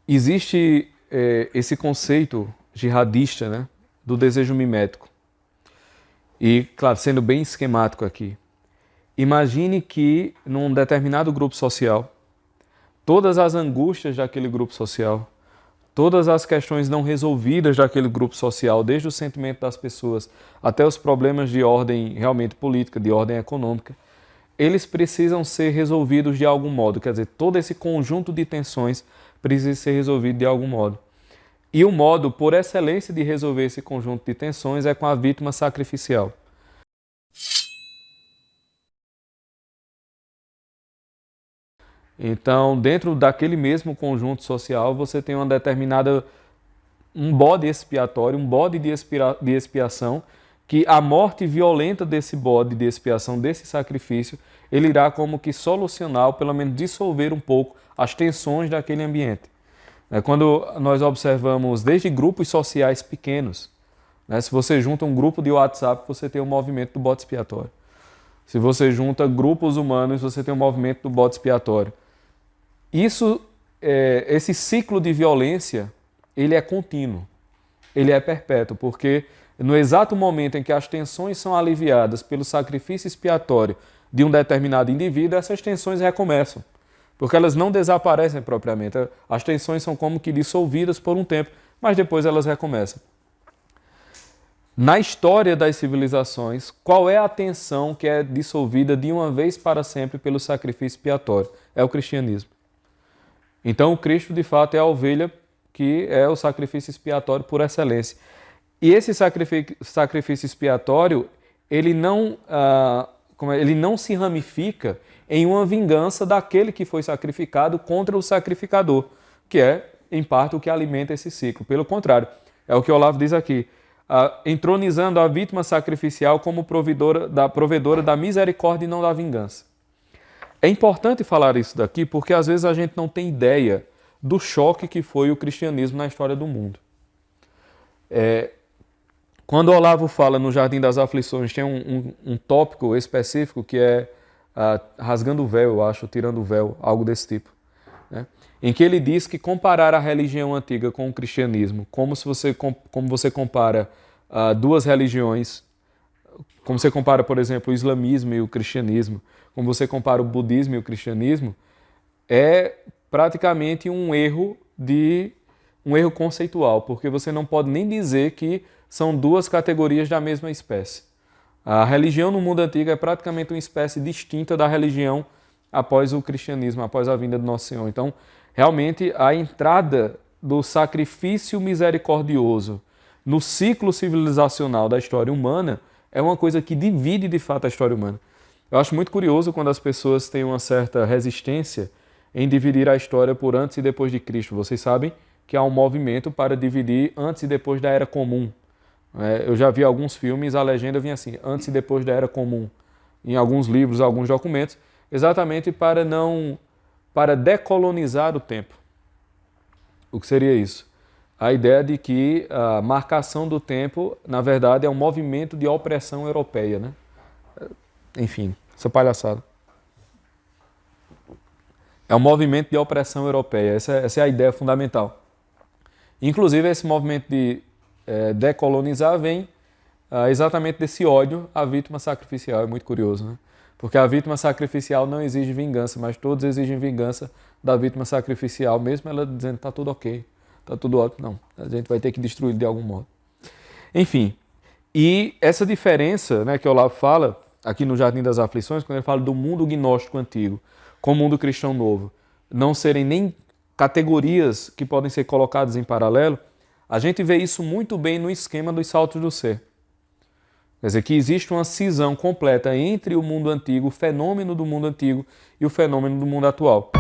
Existe esse conceito jihadista, né, do desejo mimético. E, claro, sendo bem esquemático aqui, imagine que num determinado grupo social, todas as angústias daquele grupo social, todas as questões não resolvidas daquele grupo social, desde o sentimento das pessoas até os problemas de ordem realmente política, de ordem econômica, eles precisam ser resolvidos de algum modo. Quer dizer, todo esse conjunto de tensões precisa ser resolvido de algum modo. E o modo, por excelência, de resolver esse conjunto de tensões é com a vítima sacrificial. Então, dentro daquele mesmo conjunto social, você tem uma determinada, um bode expiatório, um bode de expiação, que a morte violenta desse bode de expiação, desse sacrifício, ele irá como que solucionar, ou pelo menos dissolver um pouco as tensões daquele ambiente. Quando nós observamos desde grupos sociais pequenos, se você junta um grupo de WhatsApp, você tem o movimento do bode expiatório. Se você junta grupos humanos, você tem o movimento do bode expiatório. Esse ciclo de violência, ele é contínuo, ele é perpétuo, porque no exato momento em que as tensões são aliviadas pelo sacrifício expiatório de um determinado indivíduo, essas tensões recomeçam, porque elas não desaparecem propriamente. As tensões são como que dissolvidas por um tempo, mas depois elas recomeçam. Na história das civilizações, qual é a tensão que é dissolvida de uma vez para sempre pelo sacrifício expiatório? É o cristianismo. Então, o Cristo, de fato, é a ovelha que é o sacrifício expiatório por excelência. E esse sacrifício expiatório, ele não se ramifica em uma vingança daquele que foi sacrificado contra o sacrificador, que é, em parte, o que alimenta esse ciclo. Pelo contrário, é o que Olavo diz aqui, entronizando a vítima sacrificial como provedora da misericórdia e não da vingança. É importante falar isso daqui porque às vezes a gente não tem ideia do choque que foi o cristianismo na história do mundo. Quando Olavo fala no Jardim das Aflições, tem um tópico específico que é rasgando o véu, eu acho, tirando o véu, algo desse tipo. Em que ele diz que comparar a religião antiga com o cristianismo, como você compara duas religiões, como você compara, por exemplo, o islamismo e o cristianismo, como você compara o budismo e o cristianismo, é praticamente um erro conceitual, porque você não pode nem dizer que são duas categorias da mesma espécie. A religião no mundo antigo é praticamente uma espécie distinta da religião após o cristianismo, após a vinda do Nosso Senhor. Então, realmente, a entrada do sacrifício misericordioso no ciclo civilizacional da história humana é uma coisa que divide, de fato, a história humana. Eu acho muito curioso quando as pessoas têm uma certa resistência em dividir a história por antes e depois de Cristo. Vocês sabem que há um movimento para dividir antes e depois da Era Comum. Eu já vi alguns filmes, a legenda vinha assim, antes e depois da Era Comum. Em alguns livros, alguns documentos, exatamente para decolonizar o tempo. O que seria isso? A ideia de que a marcação do tempo, na verdade, é um movimento de opressão europeia, né? Enfim, essa palhaçada. É um movimento de opressão europeia, essa é a ideia fundamental. Inclusive, esse movimento de decolonizar vem exatamente desse ódio à vítima sacrificial, é muito curioso, né? Porque a vítima sacrificial não exige vingança, mas todos exigem vingança da vítima sacrificial, mesmo ela dizendo que está tudo ok, está tudo ótimo. Não, a gente vai ter que destruir de algum modo. Enfim, e essa diferença, né, que o Olavo fala aqui no Jardim das Aflições, quando ele fala do mundo gnóstico antigo com o mundo cristão novo, não serem nem categorias que podem ser colocadas em paralelo, a gente vê isso muito bem no esquema dos saltos do ser. Quer dizer, que existe uma cisão completa entre o mundo antigo, o fenômeno do mundo antigo e o fenômeno do mundo atual.